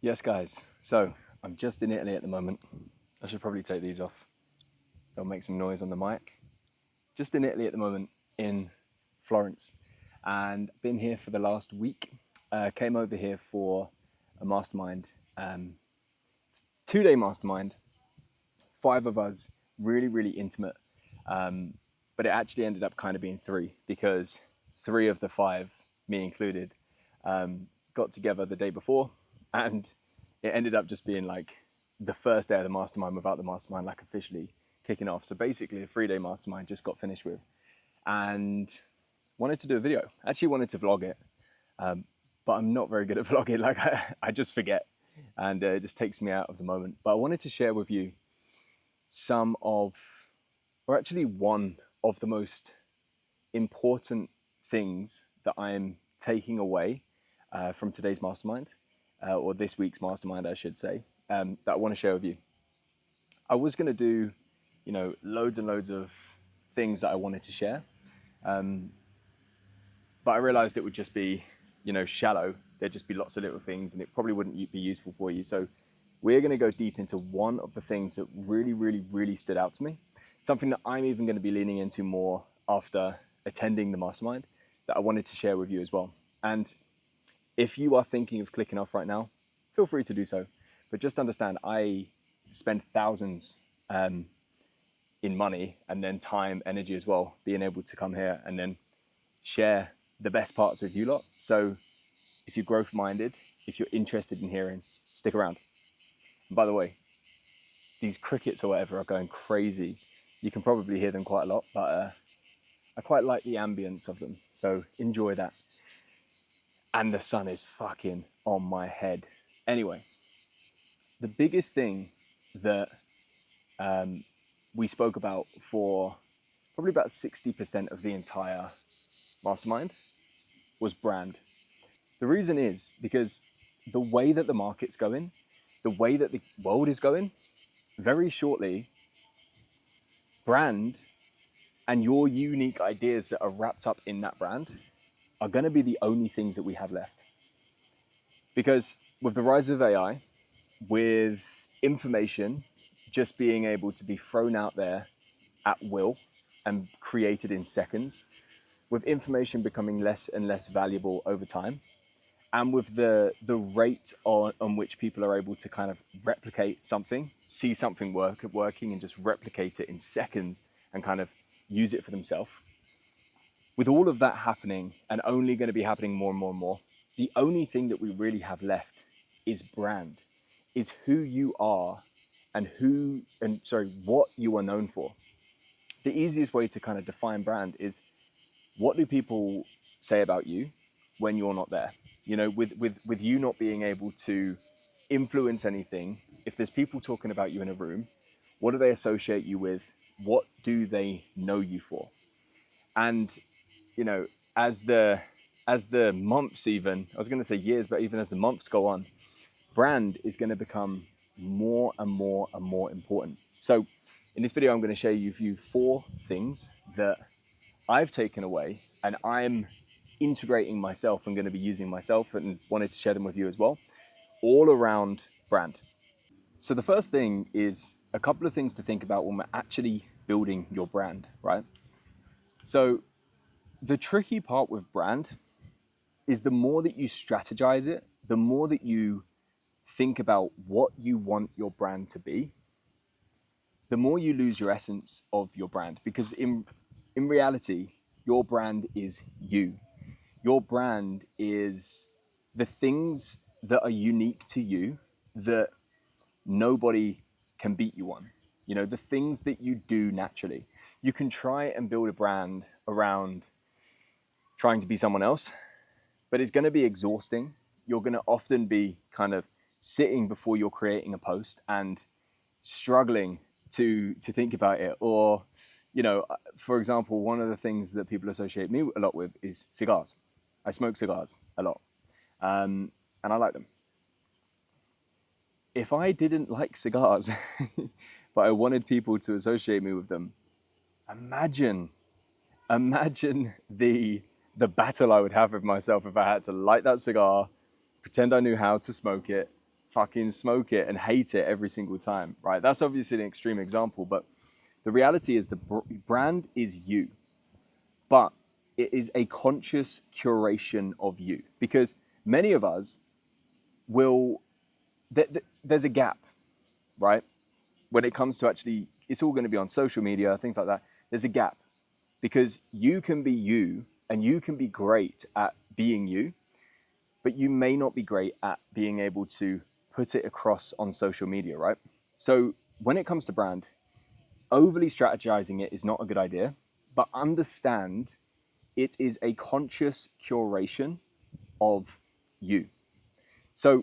Yes, guys. So I'm just in Italy at the moment. I should probably take these off. They'll make some noise on the mic. Just in Italy at the moment, in Florence, and been here for the last week. Came over here for a mastermind, 2-day mastermind. 5 of us, really, really intimate. But it actually ended up kind of being 3 because 3 of the 5, me included, got together the day before, and it ended up just being like the first day of the mastermind without the mastermind like officially kicking off. So basically, a 3-day mastermind just got finished with, and wanted to do a video. Actually, wanted to vlog it, but I'm not very good at vlogging. Like I just forget, and it just takes me out of the moment. But I wanted to share with you some of, or actually one of the most important things that I'm taking away from today's mastermind, or this week's mastermind, I should say, that I want to share with you. I was going to do, loads and loads of things that I wanted to share, but I realized it would just be, shallow. There'd just be lots of little things, and it probably wouldn't be useful for you. So we're going to go deep into one of the things that really, really, really stood out to me. Something that I'm even going to be leaning into more after attending the mastermind, that I wanted to share with you as well. And if you are thinking of clicking off right now, feel free to do so. But just understand, I spend thousands in money and then time, energy as well, being able to come here and then share the best parts with you lot. So if you're growth minded, if you're interested in hearing, stick around. And by the way, these crickets or whatever are going crazy. You can probably hear them quite a lot, but I quite like the ambience of them. So enjoy that. And the sun is fucking on my head. Anyway, the biggest thing that we spoke about for probably about 60% of the entire mastermind was brand. The reason is because the way that the market's going, the way that the world is going, very shortly, brand and your unique ideas that are wrapped up in that brand are going to be the only things that we have left. Because with the rise of AI, with information just being able to be thrown out there at will and created in seconds, with information becoming less and less valuable over time, and with the rate on which people are able to kind of replicate something, see something working and just replicate it in seconds and kind of use it for themselves. With all of that happening, and only going to be happening more and more and more, the only thing that we really have left is brand, is who you are and what you are known for. The easiest way to kind of define brand is, what do people say about you when you're not there? With you not being able to influence anything, if there's people talking about you in a room, what do they associate you with? What do they know you for? And as the months, even, I was going to say years, but even as the months go on, brand is going to become more and more and more important. So in this video, I'm going to share with you 4 things that I've taken away and I'm integrating myself and going to be using myself, and wanted to share them with you as well, all around brand. So the first thing is a couple of things to think about when we're actually building your brand, right? So the tricky part with brand is the more that you strategize it, the more that you think about what you want your brand to be, the more you lose your essence of your brand. Because in reality, your brand is you. Your brand is the things that are unique to you that nobody can beat you on. The things that you do naturally. You can try and build a brand around trying to be someone else, but it's going to be exhausting. You're going to often be kind of sitting before you're creating a post and struggling to think about it. Or, for example, one of the things that people associate me a lot with is cigars. I smoke cigars a lot, and I like them. If I didn't like cigars, but I wanted people to associate me with them, imagine the battle I would have with myself if I had to light that cigar, pretend I knew how to smoke it, fucking smoke it and hate it every single time, right? That's obviously an extreme example, but the reality is the brand is you, but it is a conscious curation of you, because many of us will, there's a gap, right? When it comes to actually, it's all going to be on social media, things like that. There's a gap because you can be you and you can be great at being you, but you may not be great at being able to put it across on social media, right? So when it comes to brand, overly strategizing it is not a good idea, but understand it is a conscious curation of you. So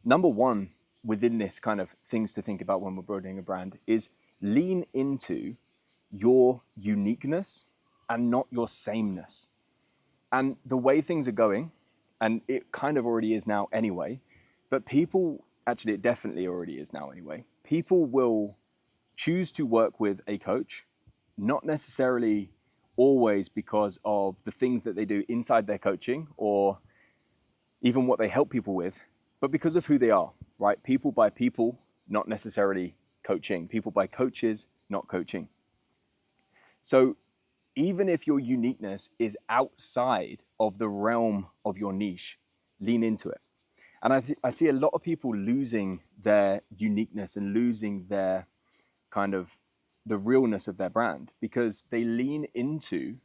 number one within this kind of things to think about when we're building a brand is lean into your uniqueness and not your sameness. And the way things are going, and it kind of already is now anyway, but people, actually it definitely already is now anyway, people will choose to work with a coach, not necessarily always because of the things that they do inside their coaching or even what they help people with, but because of who they are, right? People by people, not necessarily coaching. People by coaches, not coaching. So even if your uniqueness is outside of the realm of your niche, lean into it. And I see a lot of people losing their uniqueness and losing their kind of the realness of their brand because they lean into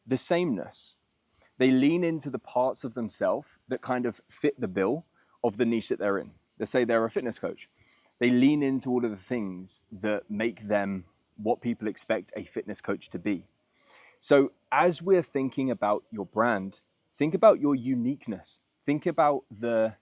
the sameness. They lean into the parts of themselves that kind of fit the bill of the niche that they're in. Let's say they're a fitness coach. They lean into all of the things that make them what people expect a fitness coach to be. So as we're thinking about your brand, think about your uniqueness. Think about the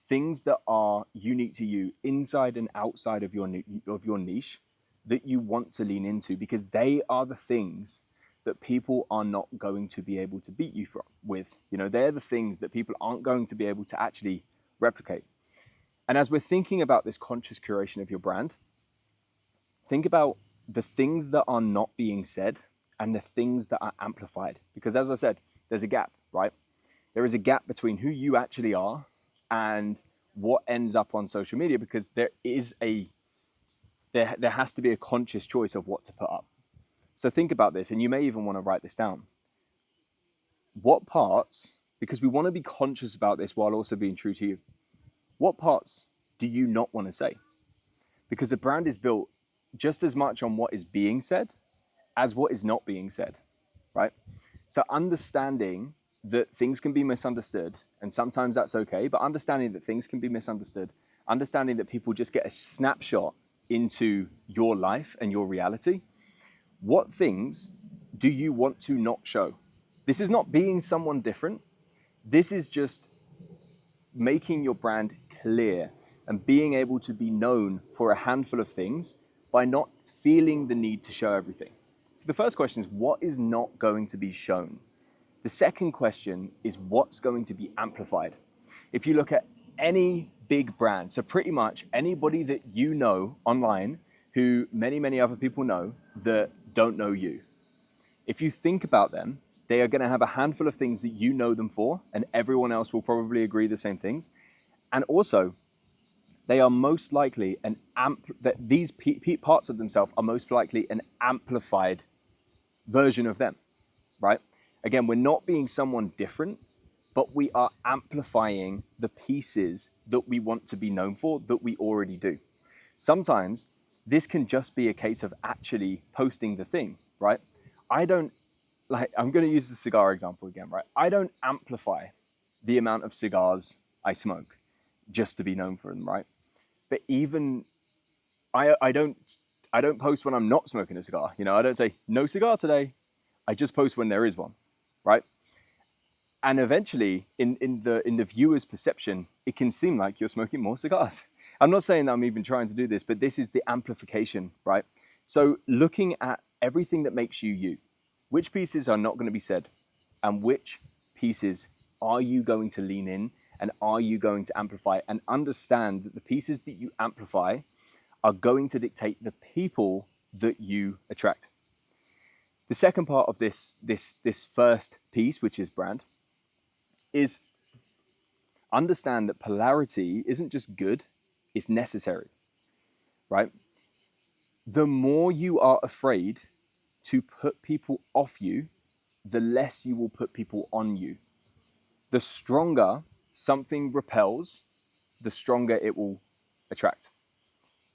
things that are unique to you inside and outside of your niche that you want to lean into, because they are the things that people are not going to be able to beat you with. You know, they're the things that people aren't going to be able to actually replicate. And as we're thinking about this conscious curation of your brand, think about the things that are not being said and the things that are amplified. Because as I said, there's a gap, right? There is a gap between who you actually are and what ends up on social media, because there has to be a conscious choice of what to put up. So think about this, and you may even want to write this down. What parts, because we want to be conscious about this while also being true to you, what parts do you not want to say? Because a brand is built just as much on what is being said as what is not being said, right? So understanding that things can be misunderstood, and sometimes that's okay, but understanding that things can be misunderstood, understanding that people just get a snapshot into your life and your reality. What things do you want to not show? This is not being someone different. This is just making your brand clear and being able to be known for a handful of things by not feeling the need to show everything. So the first question is, what is not going to be shown? The second question is, what's going to be amplified? If you look at any big brand, so pretty much anybody that you know online who many other people know that don't know you, if you think about them, they are going to have a handful of things that you know them for, and everyone else will probably agree the same things. And also, they are most likely that these parts of themselves are most likely an amplified version of them, right? Again, we're not being someone different, but we are amplifying the pieces that we want to be known for that we already do. Sometimes this can just be a case of actually posting the thing, right? I'm going to use the cigar example again, right? I don't amplify the amount of cigars I smoke just to be known for them, right? But even I don't post when I'm not smoking a cigar. You know, I don't say no cigar today. I just post when there is one, right? And eventually, in the viewer's perception, it can seem like you're smoking more cigars. I'm not saying that I'm even trying to do this, but this is the amplification, right? So looking at everything that makes you you, which pieces are not going to be said, and which pieces are you going to lean in, and are you going to amplify, and understand that the pieces that you amplify are going to dictate the people that you attract. The second part of this first piece, which is brand, is Understand that polarity isn't just good, it's necessary, right? The more you are afraid to put people off you, the less you will put people on you. The stronger something repels, the stronger it will attract.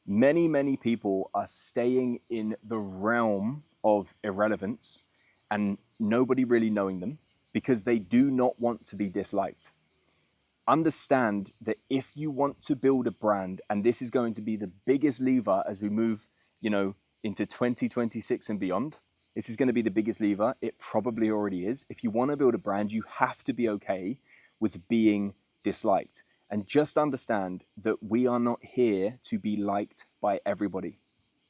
Many, many people are staying in the realm of irrelevance and nobody really knowing them because they do not want to be disliked. Understand that if you want to build a brand, and this is going to be the biggest lever as we move, into 2026 and beyond, this is going to be the biggest lever. It probably already is. If you want to build a brand, you have to be okay with being disliked. And just understand that we are not here to be liked by everybody.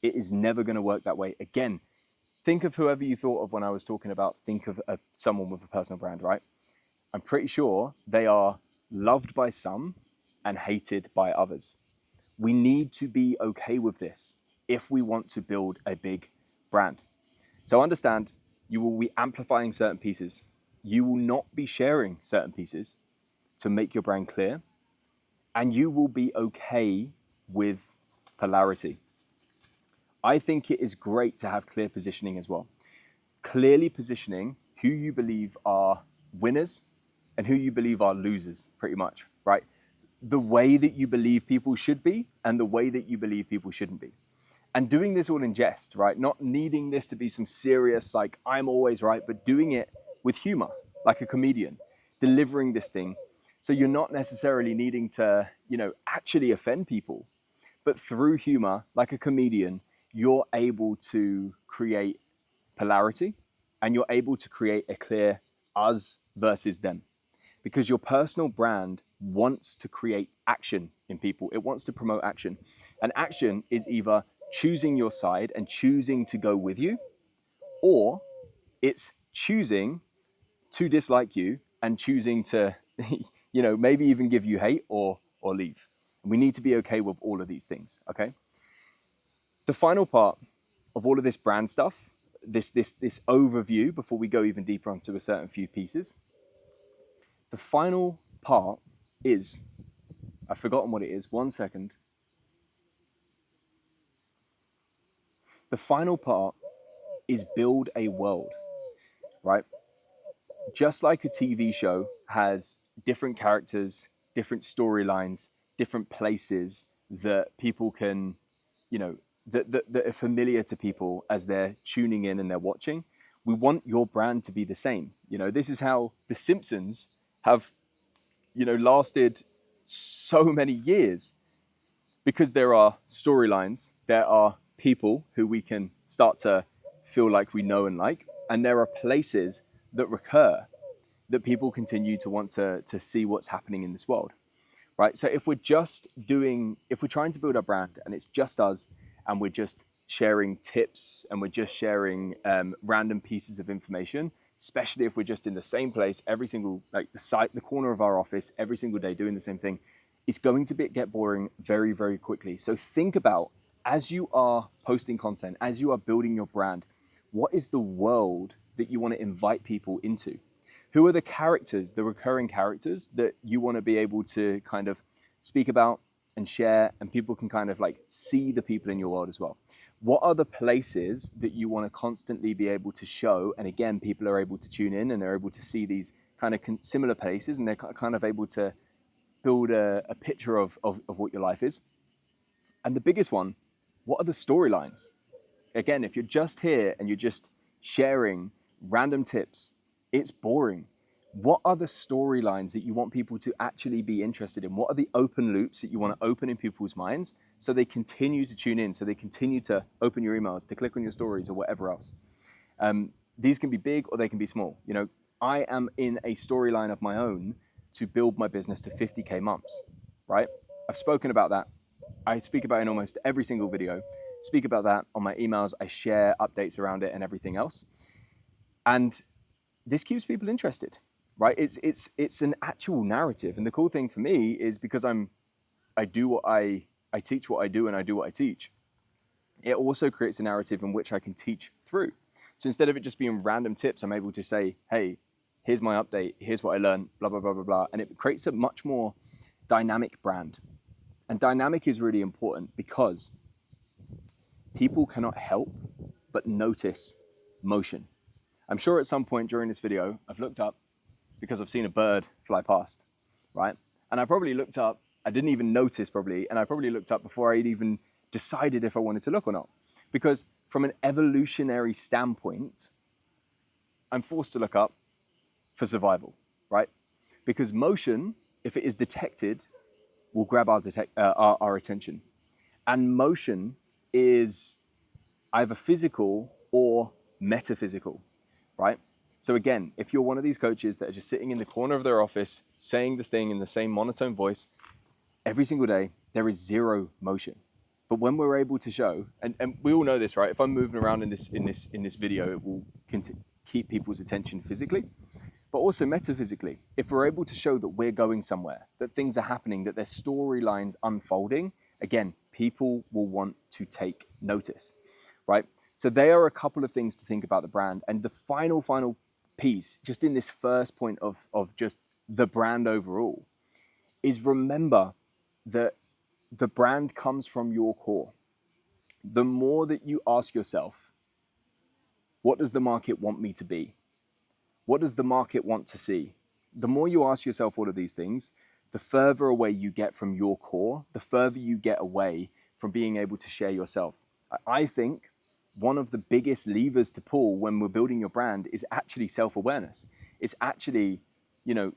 It is never going to work that way. Again, think of whoever you thought of when I was talking about, think of someone with a personal brand, right? I'm pretty sure they are loved by some and hated by others. We need to be okay with this if we want to build a big brand. So understand, you will be amplifying certain pieces. You will not be sharing certain pieces to make your brand clear. And you will be okay with polarity. I think it is great to have clear positioning as well. Clearly positioning who you believe are winners and who you believe are losers, pretty much, right? The way that you believe people should be and the way that you believe people shouldn't be. And doing this all in jest, right? Not needing this to be some serious, like, I'm always right, but doing it with humor, like a comedian, delivering this thing. So you're not necessarily needing to, actually offend people, but through humor, like a comedian, you're able to create polarity and you're able to create a clear us versus them. Because your personal brand wants to create action in people. It wants to promote action. And action is either choosing your side and choosing to go with you, or it's choosing to dislike you and choosing to, maybe even give you hate or leave. We need to be okay with all of these things, okay? The final part of all of this brand stuff, this overview, before we go even deeper onto a certain few pieces, the final part is, I've forgotten what it is, 1 second. The final part is build a world, right? Just like a TV show has different characters, different storylines, different places that people can, that are familiar to people as they're tuning in and they're watching, we want your brand to be the same. This is how The Simpsons have, lasted so many years, because there are storylines, there are people who we can start to feel like we know and like, and there are places that recur that people continue to want to see what's happening in this world, right? So if we're trying to build our brand and it's just us and we're just sharing tips and we're just sharing random pieces of information, especially if we're just in the same place every single, like the corner of our office every single day doing the same thing, it's going to get boring very, very quickly. So think about, as you are posting content, as you are building your brand, what is the world that you want to invite people into? Who are the characters, the recurring characters that you want to be able to kind of speak about and share, and people can kind of like see the people in your world as well? What are the places that you want to constantly be able to show? And again, people are able to tune in and they're able to see these kind of similar places, and they're kind of able to build a picture of what your life is. And the biggest one, what are the storylines? Again, if you're just here and you're just sharing random tips, it's boring. What are the storylines that you want people to actually be interested in? What are the open loops that you want to open in people's minds so they continue to tune in, so they continue to open your emails, to click on your stories or whatever else? These can be big or they can be small. I am in a storyline of my own to build my business to 50K months, right? I've spoken about that. I speak about it in almost every single video, speak about that on my emails. I share updates around it and everything else. And this keeps people interested, right? It's an actual narrative. And the cool thing for me is, because I do what I teach what I do and I do what I teach, it also creates a narrative in which I can teach through. So instead of it just being random tips, I'm able to say, hey, here's my update, here's what I learned, blah, blah, blah, blah, blah. And it creates a much more dynamic brand. And dynamic is really important because people cannot help but notice motion. I'm sure at some point during this video, I've looked up because I've seen a bird fly past, right? And I probably looked up, I didn't even notice probably, and I probably looked up before I'd even decided if I wanted to look or not. Because from an evolutionary standpoint, I'm forced to look up for survival, right? Because motion, if it is detected, will grab our attention. And motion is either physical or metaphysical, right? So again, if you're one of these coaches that are just sitting in the corner of their office, saying the thing in the same monotone voice every single day, there is zero motion. But when we're able to show, and we all know this, right? If I'm moving around in this video, it will keep people's attention physically, but also metaphysically. If we're able to show that we're going somewhere, that things are happening, that there's storylines unfolding, again, people will want to take notice, right? So there are a couple of things to think about the brand. And the final piece, just in this first point of just the brand overall, is remember that the brand comes from your core. The more that you ask yourself, what does the market want me to be? What does the market want to see? The more you ask yourself all of these things, the further away you get from your core, the further you get away from being able to share yourself. I think one of the biggest levers to pull when we're building your brand is actually self-awareness. It's actually,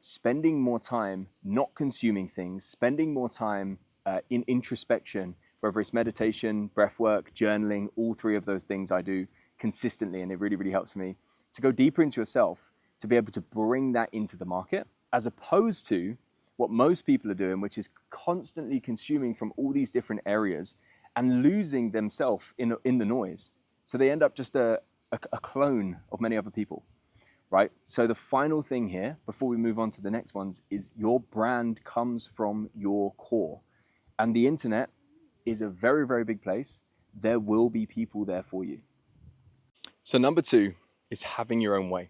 spending more time not consuming things, spending more time in introspection, whether it's meditation, breath work, journaling, all three of those things I do consistently, and it really, really helps me to go deeper into yourself, to be able to bring that into the market, as opposed to what most people are doing, which is constantly consuming from all these different areas and losing themselves in the noise. So they end up just a clone of many other people, right? So the final thing here, before we move on to the next ones, is your brand comes from your core. And the internet is a very, very big place. There will be people there for you. So number 2 is having your own way.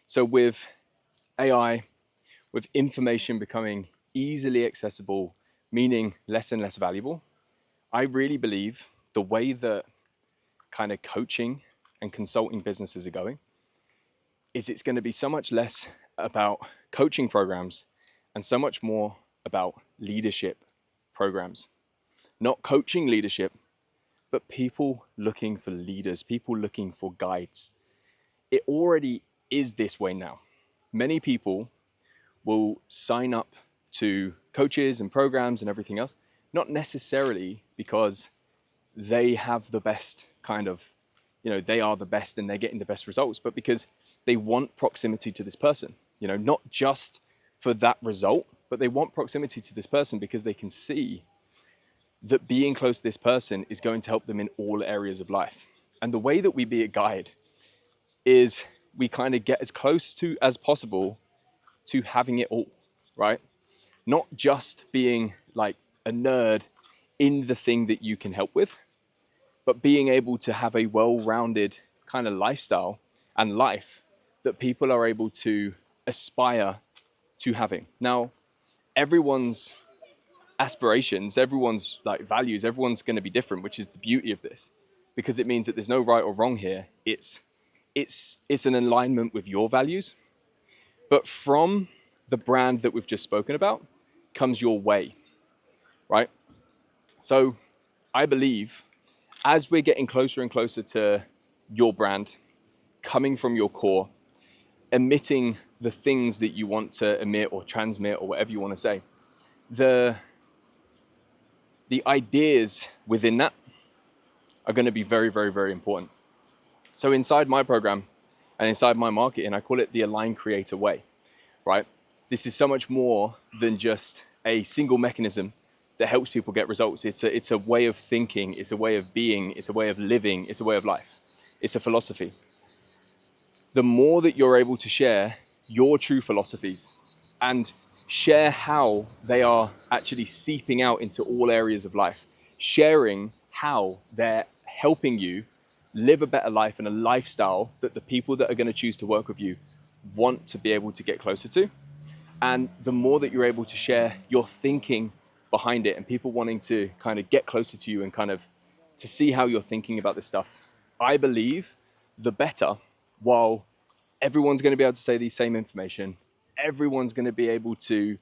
So with AI, with information becoming easily accessible, meaning less and less valuable, I really believe the way that kind of coaching and consulting businesses are going is it's going to be so much less about coaching programs and so much more about leadership programs. Not coaching leadership, but people looking for leaders, people looking for guides. It already is this way now. Many people will sign up to coaches and programs and everything else, not necessarily because they have the best kind of, they are the best and they're getting the best results, but because they want proximity to this person, not just for that result, but they want proximity to this person because they can see that being close to this person is going to help them in all areas of life. And the way that we be a guide is we kind of get as close to as possible to having it all, right? Not just being like a nerd in the thing that you can help with, but being able to have a well-rounded kind of lifestyle and life that people are able to aspire to having. Now, everyone's aspirations, everyone's like values, everyone's going to be different, which is the beauty of this, because it means that there's no right or wrong here. It's an alignment with your values. But from the brand that we've just spoken about comes your way, right? So I believe as we're getting closer and closer to your brand, coming from your core, emitting the things that you want to emit or transmit or whatever you want to say, the ideas within that are going to be very, very, very important. So inside my program and inside my marketing, I call it the Align Creator Way, right? This is so much more than just a single mechanism that helps people get results. It's a way of thinking, it's a way of being, it's a way of living, it's a way of life. It's a philosophy. The more that you're able to share your true philosophies and share how they are actually seeping out into all areas of life, sharing how they're helping you live a better life and a lifestyle that the people that are going to choose to work with you want to be able to get closer to. And the more that you're able to share your thinking behind it and people wanting to kind of get closer to you and kind of to see how you're thinking about this stuff, I believe the better. While everyone's going to be able to say the same information, everyone's going to be able to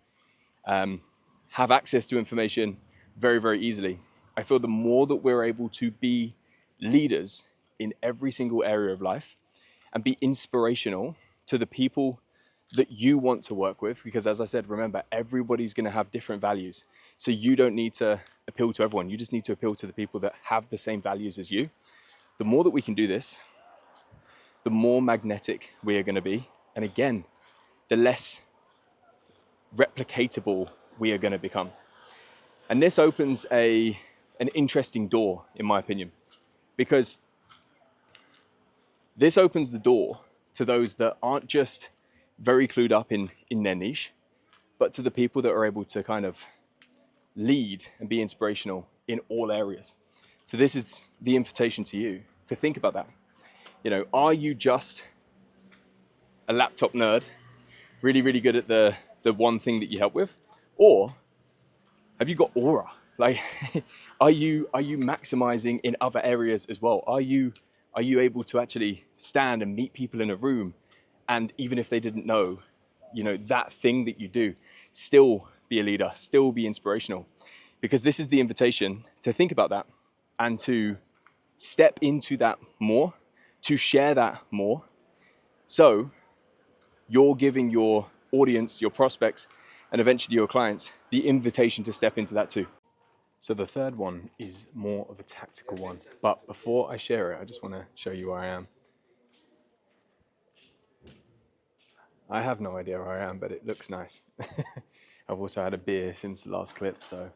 have access to information very, very easily. I feel the more that we're able to be leaders in every single area of life and be inspirational to the people that you want to work with, because as I said, remember, everybody's going to have different values. So you don't need to appeal to everyone. You just need to appeal to the people that have the same values as you. The more that we can do this, the more magnetic we are going to be. And again, the less replicatable we are going to become. And this opens an interesting door, in my opinion, because this opens the door to those that aren't just very clued up in their niche, but to the people that are able to kind of lead and be inspirational in all areas. So this is the invitation to you to think about that. You know, are you just a laptop nerd, really, really good at the one thing that you help with? Or have you got aura? Like, are you maximizing in other areas as well? Are you able to actually stand and meet people in a room, and even if they didn't know, you know, that thing that you do, still be a leader, still be inspirational? Because this is the invitation to think about that and to step into that more, to share that more. So you're giving your audience, your prospects, and eventually your clients the invitation to step into that too. So the third one is more of a tactical one. But before I share it, I just want to show you where I am. I have no idea where I am, but it looks nice. I've also had a beer since the last clip, so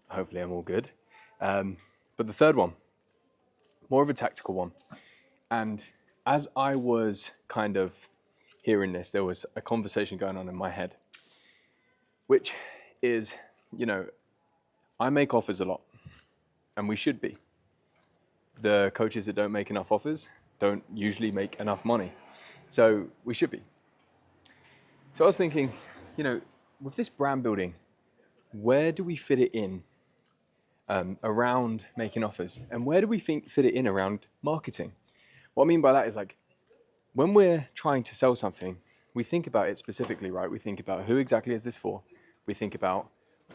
hopefully I'm all good. But the third one, more of a tactical one. And as I was kind of hearing this, there was a conversation going on in my head, which is, you know, I make offers a lot, and we should be. The coaches that don't make enough offers don't usually make enough money. So we should be. So I was thinking, you know, with this brand building, where do we fit it in around making offers? And where do we fit it in around marketing? What I mean by that is, like, when we're trying to sell something, we think about it specifically, right? We think about who exactly is this for? We think about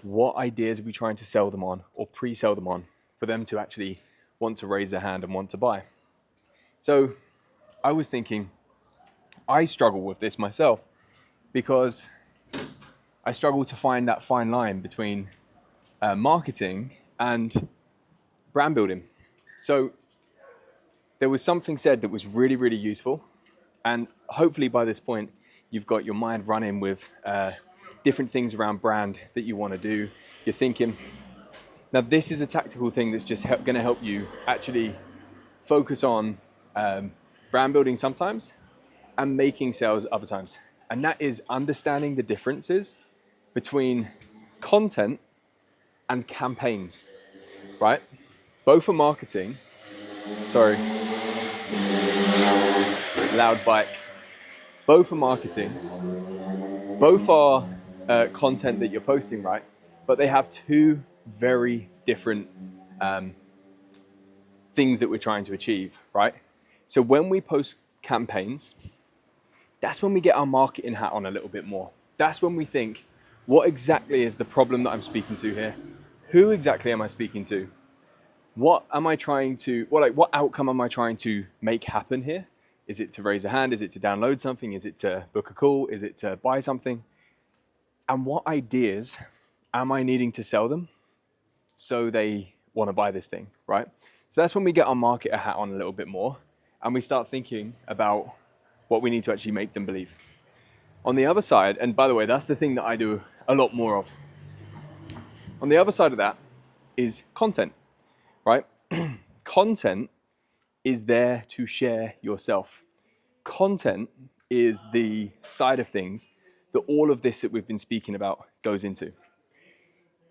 what ideas are we trying to sell them on or pre-sell them on for them to actually want to raise their hand and want to buy. So I was thinking, I struggle with this myself because I struggle to find that fine line between marketing and brand building. So there was something said that was really, really useful. And hopefully by this point, you've got your mind running with different things around brand that you want to do. You're thinking, now this is a tactical thing that's just going to help you actually focus on brand building sometimes and making sales other times. And that is understanding the differences between content and campaigns, right? Both are marketing. Sorry, loud bike. Both are marketing. Both are content that you're posting, right? But they have two very different things that we're trying to achieve, right? So when we post campaigns, that's when we get our marketing hat on a little bit more. That's when we think, what exactly is the problem that I'm speaking to here? Who exactly am I speaking to? What am I trying to, what outcome am I trying to make happen here? Is it to raise a hand? Is it to download something? Is it to book a call? Is it to buy something? And what ideas am I needing to sell them so they want to buy this thing, right? So that's when we get our marketer hat on a little bit more and we start thinking about what we need to actually make them believe. On the other side, and by the way, that's the thing that I do a lot more of. On the other side of that is content, right? Content is there to share yourself. Content is the side of things that all of this that we've been speaking about goes into.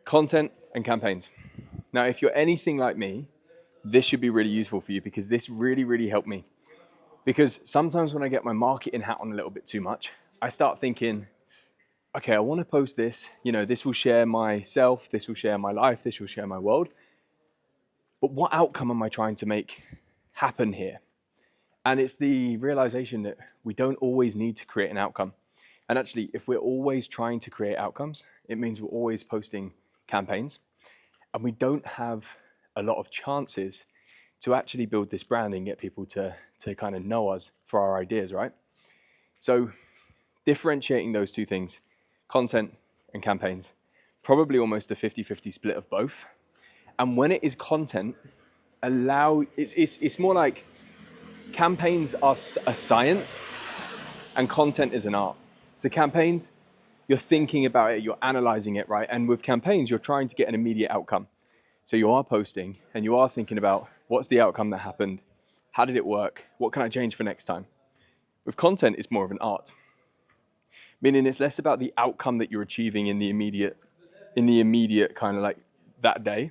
Content and campaigns. Now, if you're anything like me, this should be really useful for you because this really, really helped me. Because sometimes when I get my marketing hat on a little bit too much, I start thinking, okay, I want to post this, this will share myself, this will share my life, this will share my world. But what outcome am I trying to make happen here? And it's the realization that we don't always need to create an outcome. And actually, if we're always trying to create outcomes, it means we're always posting campaigns. And we don't have a lot of chances to actually build this brand and get people to kind of know us for our ideas, right? So differentiating those two things, content and campaigns, probably almost a 50-50 split of both. And when it is content, it's more like campaigns are a science and content is an art. So campaigns, you're thinking about it, you're analyzing it, right? And with campaigns, you're trying to get an immediate outcome. So you are posting and you are thinking about what's the outcome that happened? How did it work? What can I change for next time? With content, it's more of an art. Meaning it's less about the outcome that you're achieving in the immediate kind of like that day.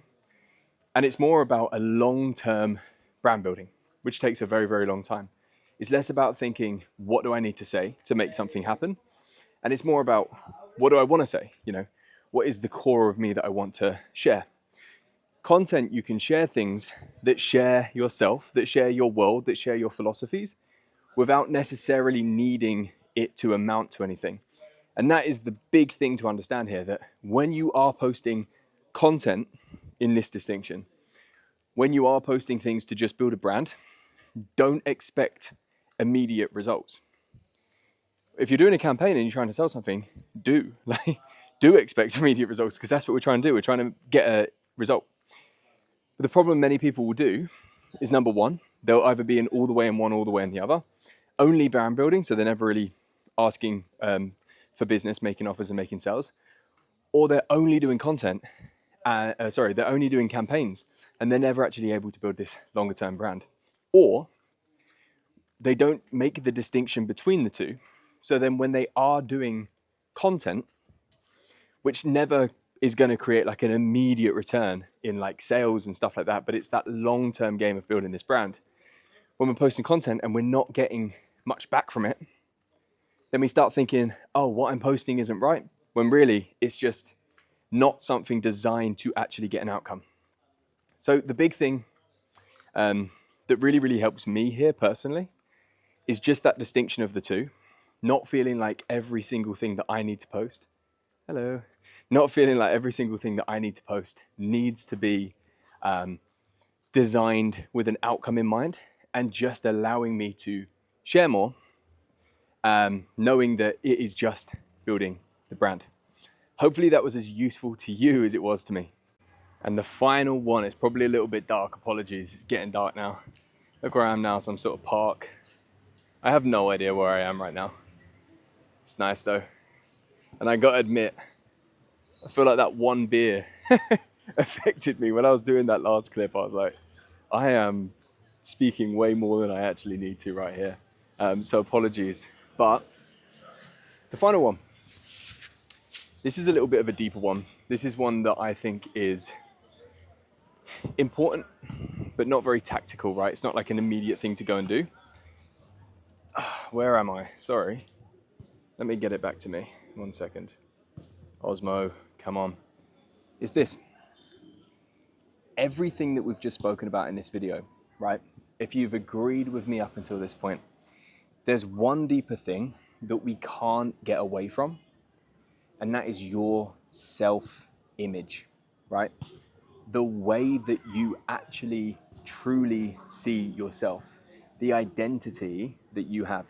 And it's more about a long-term brand building, which takes a very, very long time. It's less about thinking, what do I need to say to make something happen? And it's more about, what do I want to say? What is the core of me that I want to share? Content, you can share things that share yourself, that share your world, that share your philosophies, without necessarily needing it to amount to anything. And that is the big thing to understand here, that when you are posting content in this distinction, when you are posting things to just build a brand, don't expect immediate results. If you're doing a campaign and you're trying to sell something, do expect immediate results, because that's what we're trying to do. We're trying to get a result. But the problem many people will do is, number one, they'll either be in all the way in one, all the way in the other, only brand building, so they're never really asking for business, making offers and making sales, or they're only doing content, they're only doing campaigns, and they're never actually able to build this longer term brand. Or they don't make the distinction between the two. So then when they are doing content, which never is going to create like an immediate return in like sales and stuff like that, but it's that long-term game of building this brand. When we're posting content and we're not getting much back from it, then we start thinking, oh, what I'm posting isn't right, when really it's just not something designed to actually get an outcome. So the big thing that really, really helps me here personally is just that distinction of the two, not feeling like every single thing that I need to post, not feeling like every single thing that I need to post needs to be designed with an outcome in mind, and just allowing me to share more, knowing that it is just building the brand. Hopefully that was as useful to you as it was to me. And the final one is probably a little bit dark. Apologies, it's getting dark now. Look where I am now, some sort of park. I have no idea where I am right now. It's nice though. And I gotta admit, I feel like that one beer affected me. When I was doing that last clip, I was like, I am speaking way more than I actually need to right here. So apologies. But the final one, this is a little bit of a deeper one. This is one that I think is important, but not very tactical, right? It's not like an immediate thing to go and do. Where am I? Sorry. Let me get it back to me. 1 second. Osmo, come on. Is this. Everything that we've just spoken about in this video, right? If you've agreed with me up until this point, there's one deeper thing that we can't get away from, and that is your self-image, right? The way that you actually truly see yourself, the identity that you have.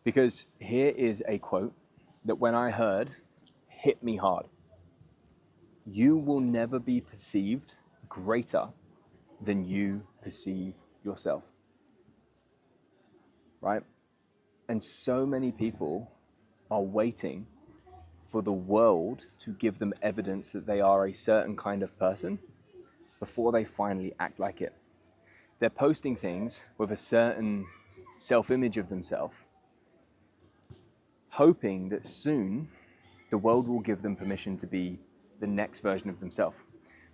Because here is a quote that when I heard, hit me hard. You will never be perceived greater than you perceive yourself. Right? And so many people are waiting for the world to give them evidence that they are a certain kind of person before they finally act like it. They're posting things with a certain self-image of themselves, hoping that soon the world will give them permission to be the next version of themselves,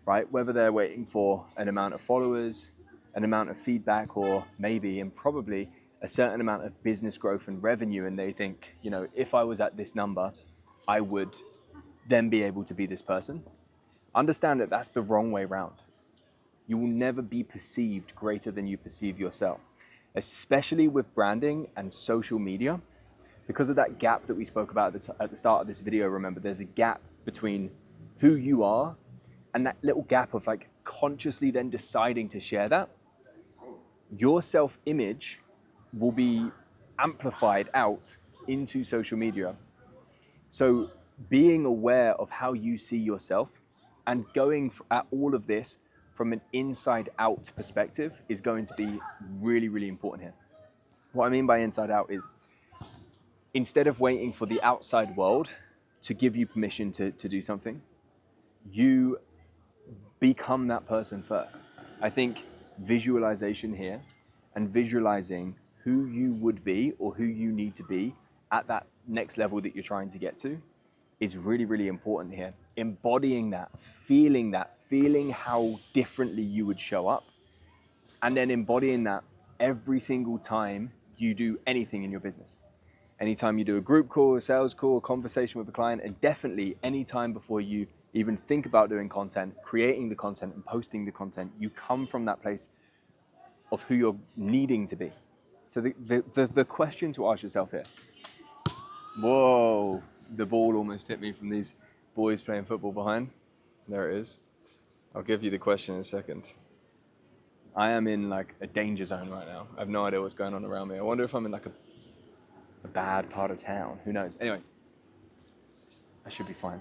right? Whether they're waiting for an amount of followers, an amount of feedback, or maybe and probably a certain amount of business growth and revenue, and they think, you know, if I was at this number, I would then be able to be this person. Understand that that's the wrong way round. You will never be perceived greater than you perceive yourself, especially with branding and social media. Because of that gap that we spoke about at the start of this video, remember, there's a gap between who you are and that little gap of like consciously then deciding to share that. Your self-image will be amplified out into social media. So being aware of how you see yourself and going at all of this from an inside out perspective is going to be really, really important here. What I mean by inside out is, instead of waiting for the outside world to give you permission to do something, you become that person first. I think visualization here and visualizing who you would be or who you need to be at that next level that you're trying to get to is really, really important here. Embodying that, feeling how differently you would show up, and then embodying that every single time you do anything in your business. Anytime you do a group call, a sales call, a conversation with a client, and definitely anytime before you even think about doing content, creating the content and posting the content, you come from that place of who you're needing to be. So the question to ask yourself here, whoa, the ball almost hit me from these boys playing football behind. There it is. I'll give you the question in a second. I am in like a danger zone right now. I have no idea what's going on around me. I wonder if I'm in like a bad part of town. Who knows? Anyway, I should be fine.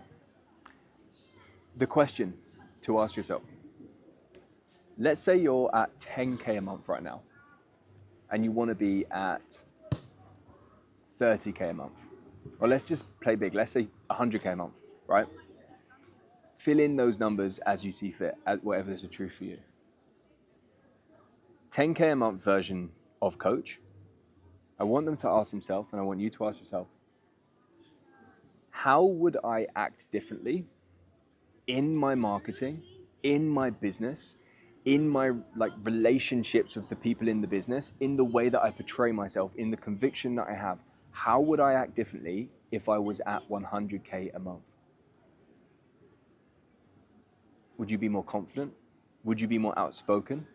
The question to ask yourself, let's say you're at 10K a month right now and you want to be at 30K a month. Or let's just play big. Let's say 100K a month, right? Fill in those numbers as you see fit, whatever is the truth for you. 10K a month version of coach, I want them to ask themselves, and I want you to ask yourself, how would I act differently in my marketing, in my business, in my relationships with the people in the business, in the way that I portray myself, in the conviction that I have? How would I act differently if I was at 100K a month? Would you be more confident? Would you be more outspoken?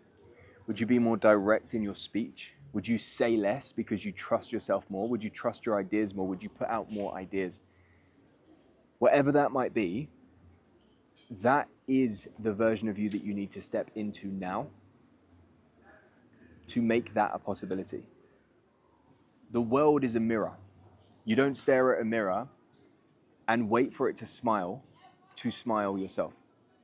Would you be more direct in your speech? Would you say less because you trust yourself more? Would you trust your ideas more? Would you put out more ideas? Whatever that might be, that is the version of you that you need to step into now to make that a possibility. The world is a mirror. You don't stare at a mirror and wait for it to smile yourself.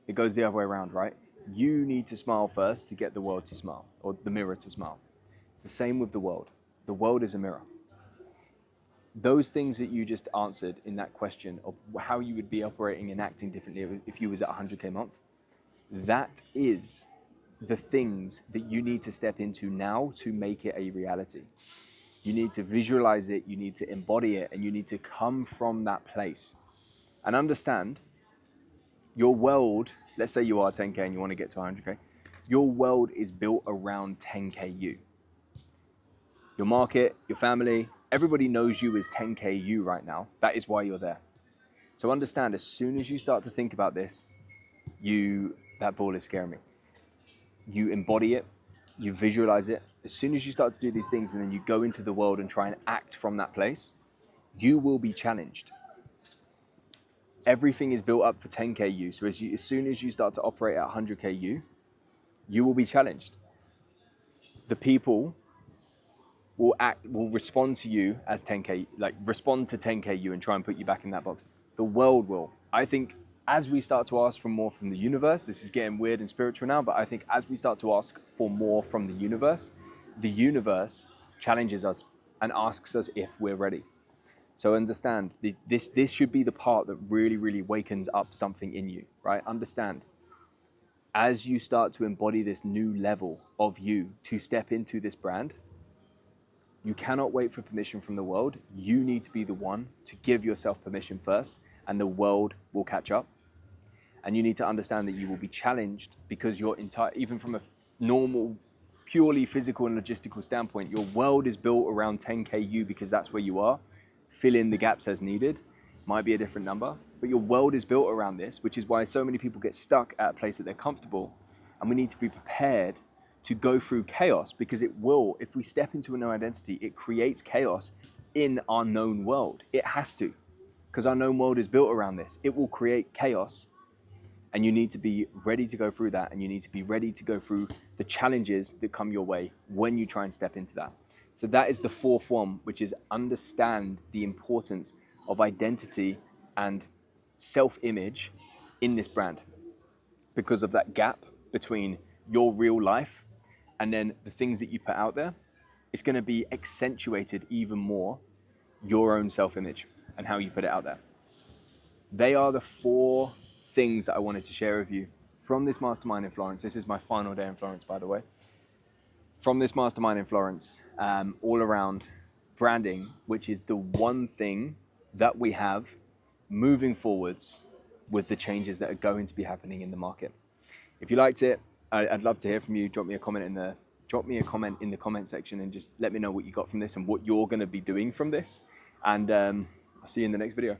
It goes the other way around, right? You need to smile first to get the world to smile, or the mirror to smile. It's the same with the world. The world is a mirror. Those things that you just answered in that question of how you would be operating and acting differently if you was at 100K a month, that is the things that you need to step into now to make it a reality. You need to visualize it, you need to embody it, and you need to come from that place. And understand, your world, let's say you are 10K and you want to get to 100K, your world is built around 10K you. Your market, your family, everybody knows you as 10K you right now. That is why you're there. So understand, as soon as you start to think about this, that ball is scaring me. You embody it, you visualize it. As soon as you start to do these things and then you go into the world and try and act from that place, you will be challenged. Everything is built up for 10K you. So as soon as you start to operate at 100K you will be challenged. The people will respond to you as 10K, respond to 10K you and try and put you back in that box. The world will. I think as we start to ask for more from the universe, this is getting weird and spiritual now, but I think as we start to ask for more from the universe challenges us and asks us if we're ready. So understand, this should be the part that really, really wakens up something in you, right? Understand, as you start to embody this new level of you to step into this brand, you cannot wait for permission from the world. You need to be the one to give yourself permission first, and the world will catch up. And you need to understand that you will be challenged because even from a normal purely physical and logistical standpoint, your world is built around 10Ku because that's where you are. Fill in the gaps as needed. Might be a different number, but your world is built around this, which is why so many people get stuck at a place that they're comfortable. And we need to be prepared to go through chaos, because it will, if we step into a known identity, it creates chaos in our known world. It has to, because our known world is built around this. It will create chaos, and you need to be ready to go through that, and you need to be ready to go through the challenges that come your way when you try and step into that. So that is the fourth one, which is understand the importance of identity and self-image in this brand, because of that gap between your real life and then the things that you put out there. It's going to be accentuated even more, your own self-image and how you put it out there. They are the 4 things that I wanted to share with you from this mastermind in Florence. This is my final day in Florence, by the way. From this mastermind in Florence, all around branding, which is the one thing that we have moving forwards with the changes that are going to be happening in the market. If you liked it, I'd love to hear from you. Drop me a comment in the comment section and just let me know what you got from this and what you're going to be doing from this. And I'll see you in the next video.